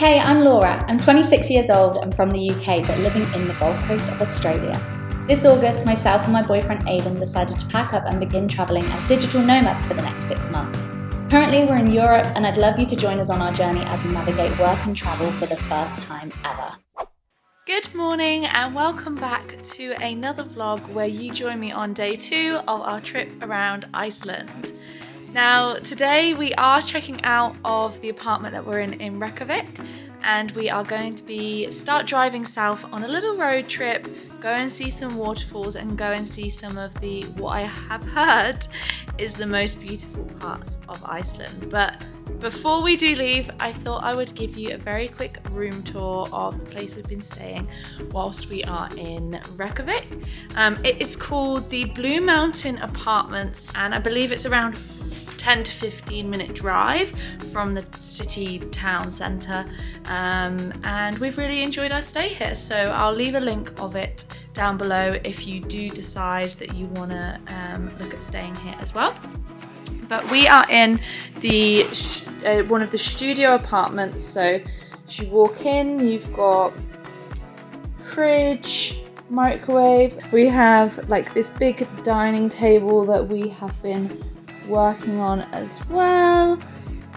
Hey, I'm Laura. I'm 26 years old and from the UK, but living in the Gold Coast of Australia. This August, myself and my boyfriend Aidan decided to pack up and begin travelling as digital nomads for the next 6 months. Currently, we're in Europe, and I'd love you to join us on our journey as we navigate work and travel for the first time ever. Good morning and welcome back to another vlog where you join me on day 2 of our trip around Iceland. Now today we are checking out of the apartment that we're in Reykjavik, and we are going to start driving south on a little road trip, go and see some waterfalls and go and see some of what I have heard is the most beautiful parts of Iceland. But before we do leave, I thought I would give you a very quick room tour of the place we've been staying whilst we are in Reykjavik. It's called the Blue Mountain Apartments, and I believe it's around 10 to 15 minute drive from the city town centre, and we've really enjoyed our stay here, so I'll leave a link of it down below if you do decide that you want to look at staying here as well. But we are in the one of the studio apartments, so as you walk in you've got fridge, microwave, we have like this big dining table that we have been working on as well.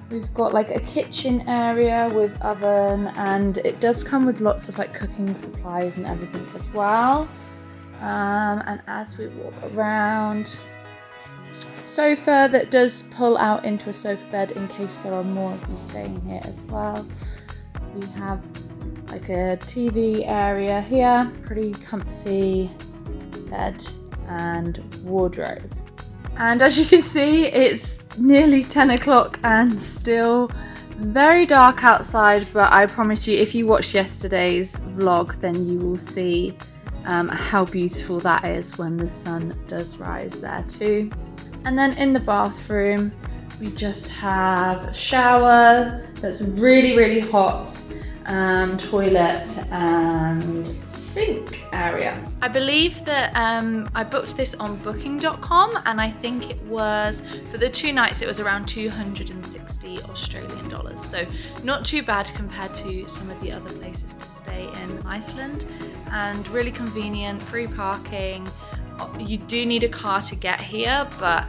We've got like a kitchen area with oven, and it does come with lots of like cooking supplies and everything as well. And as we walk around, sofa that does pull out into a sofa bed in case there are more of you staying here as well. We have like a TV area here, pretty comfy bed and wardrobe. And as you can see, it's nearly 10 o'clock and still very dark outside, but I promise you, if you watched yesterday's vlog, then you will see how beautiful that is when the sun does rise there too. And then in the bathroom, we just have a shower that's really hot, toilet and sink area. I believe that I booked this on booking.com, and I think it was, for the 2 nights, it was around 260 Australian dollars. So not too bad compared to some of the other places to stay in Iceland, and really convenient, free parking. You do need a car to get here, but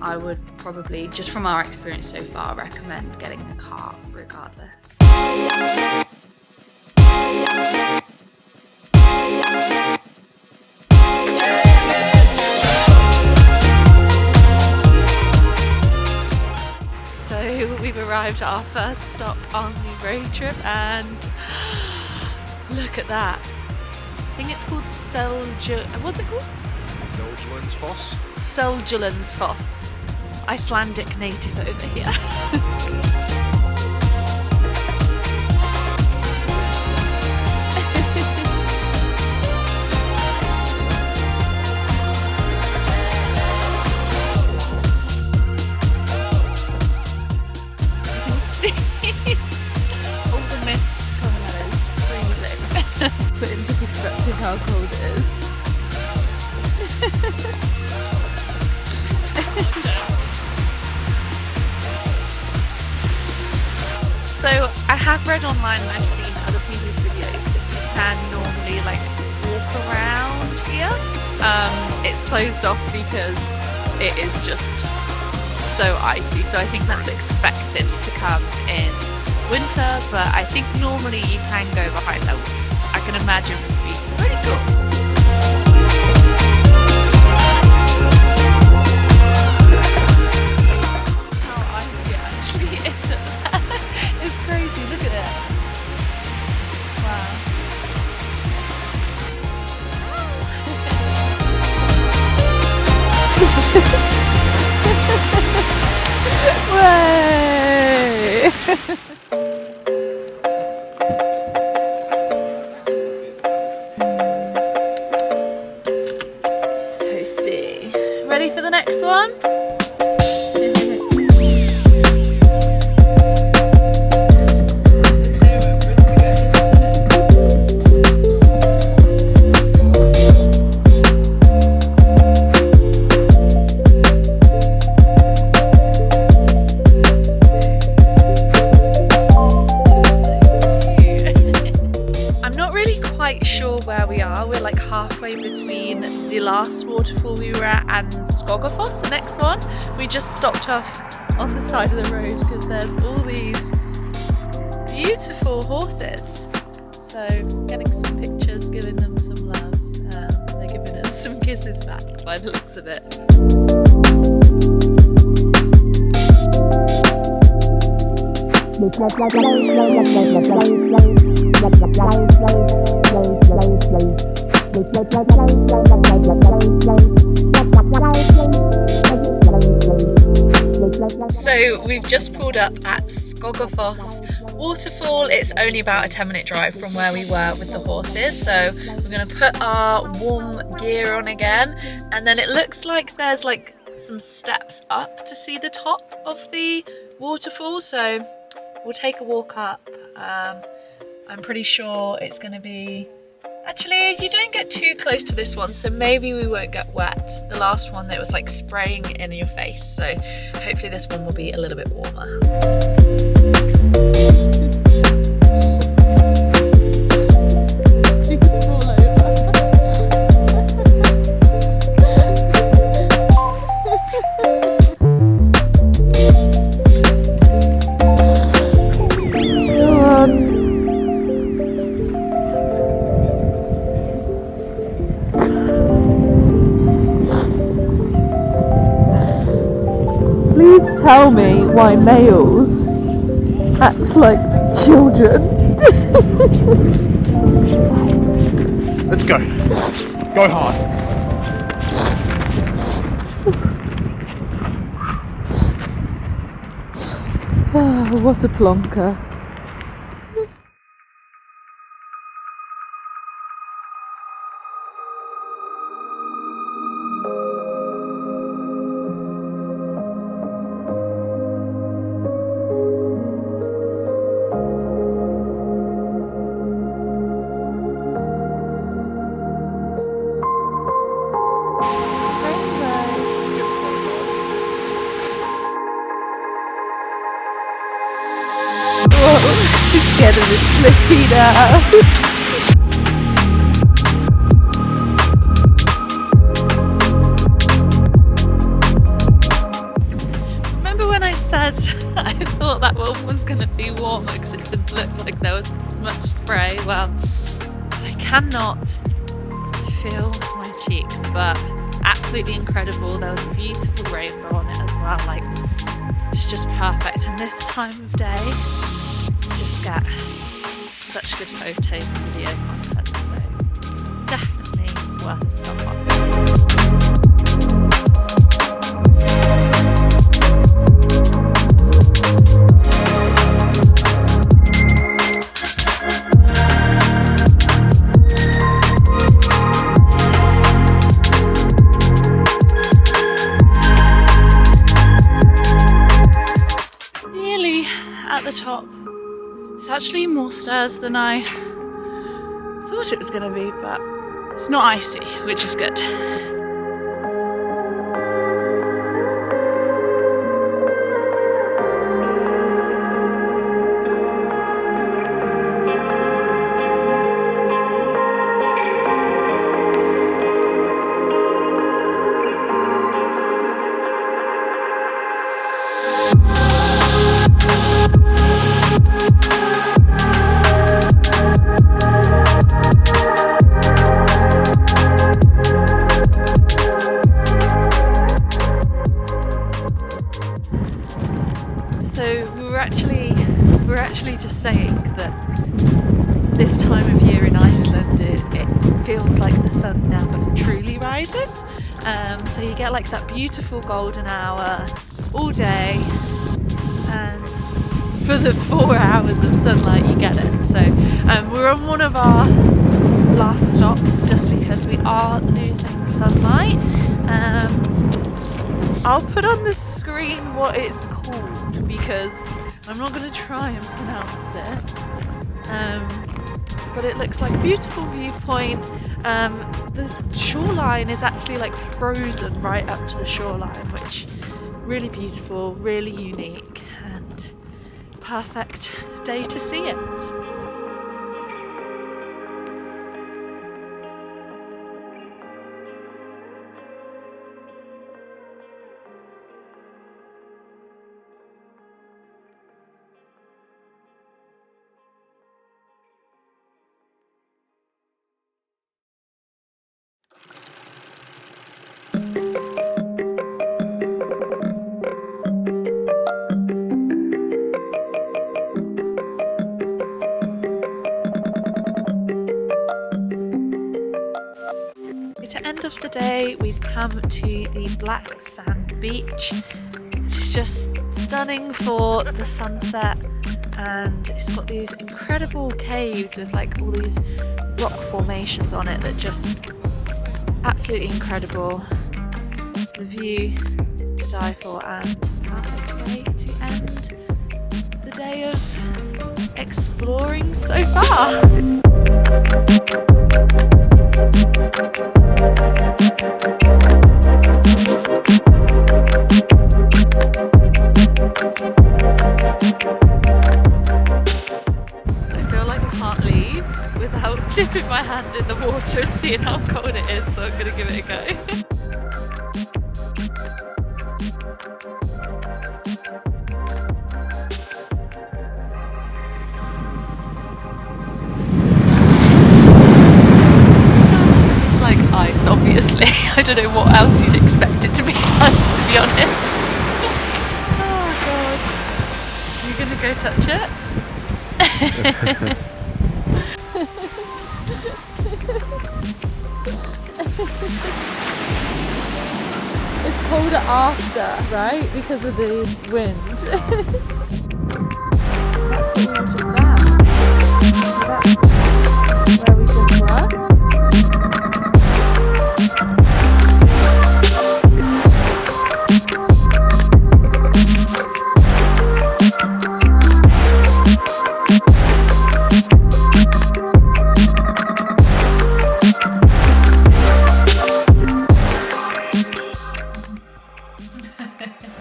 I would probably, just from our experience so far, recommend getting a car regardless. So we've arrived at our first stop on the road trip, and look at that. I think it's called what's it called? Seljalandsfoss. Seljalandsfoss. Icelandic native over here. All the mist coming at us, freezing. Put into perspective how cold it is. So I have read online and I've seen other people's videos that you can normally like walk around here. It's closed off because it is just so icy, so I think that's expected to come in winter, but I think normally you can go behind that. I can imagine it would be pretty cool. How icy it actually is at that. It's crazy, look at it. Wow. Way! Toasty. Ready for the next one? quite sure where we are. We're like halfway between the last waterfall we were at and Skogafoss, the next one. We just stopped off on the side of the road because there's all these beautiful horses. So getting some pictures, giving them some love. They're giving us some kisses back by the looks of it. So we've just pulled up at Skogafoss Waterfall. It's only about a 10-minute drive from where we were with the horses, so we're going to put our warm gear on again, and then it looks like there's like some steps up to see the top of the waterfall, so we'll take a walk up. I'm pretty sure it's going to be... Actually, you don't get too close to this one, so maybe we won't get wet. The last one, it was like spraying in your face, so hopefully this one will be a little bit warmer. Please fall over. Go on. Please tell me why males act like children. Let's go. Go hard. What a plonker. It's getting a bit slippy now. Remember when I said I thought that one was going to be warmer because it didn't look like there was much spray? Well, I cannot feel my cheeks, but absolutely incredible. There was a beautiful rainbow on it as well. Like, it's just perfect. And this time of day, just get such good photos and video content, so definitely worth a stop on. Nearly at the top. It's actually more stairs than I thought it was going to be, but it's not icy, which is good. We're actually just saying that this time of year in Iceland it feels like the sun never truly rises. So you get like that beautiful golden hour all day, and for the 4 hours of sunlight you get it. So we're on one of our last stops just because we are losing sunlight. I'll put on the screen what it's called because I'm not going to try and pronounce it, but it looks like a beautiful viewpoint. The shoreline is actually like frozen right up to the shoreline, which really beautiful, really unique, and perfect day to see it. of the day we've come to the black sand beach, which is just stunning for the sunset, and it's got these incredible caves with like all these rock formations on it that just absolutely incredible. The view to die for, and perfect way to end the day of exploring so far. Without dipping my hand in the water and seeing how cold it is, so I'm going to give it a go. It's like ice, obviously. I don't know what else you'd expect it to be like, to be honest. Oh god. Are you going to go touch it? It's colder after, right? Because of the wind. That's what we were just at. That's where we just were.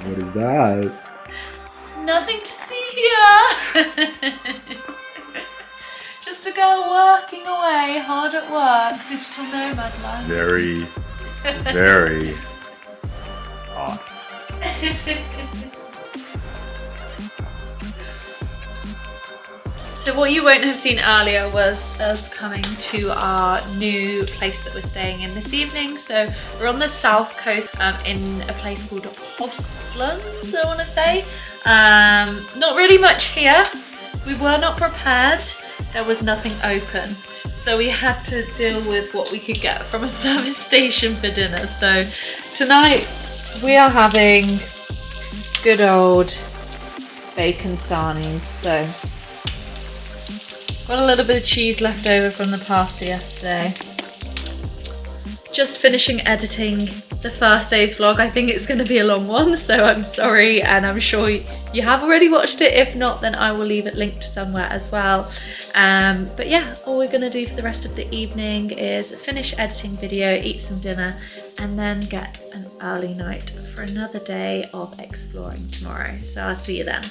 What is that? Nothing to see here. Just a girl working away, hard at work, digital nomad life. Very, very hot. So what you won't have seen earlier was us coming to our new place that we're staying in this evening. So we're on the south coast in a place called Iceland, I want to say. Not really much here. We were not prepared. There was nothing open. So we had to deal with what we could get from a service station for dinner. So tonight we are having good old bacon sarnies. So got a little bit of cheese left over from the pasta yesterday. Just finishing editing the first day's vlog. I think it's going to be a long one, so I'm sorry, and I'm sure you have already watched it. If not, then I will leave it linked somewhere as well. But yeah, all we're going to do for the rest of the evening is finish editing video, eat some dinner, and then get an early night for another day of exploring tomorrow. So I'll see you then.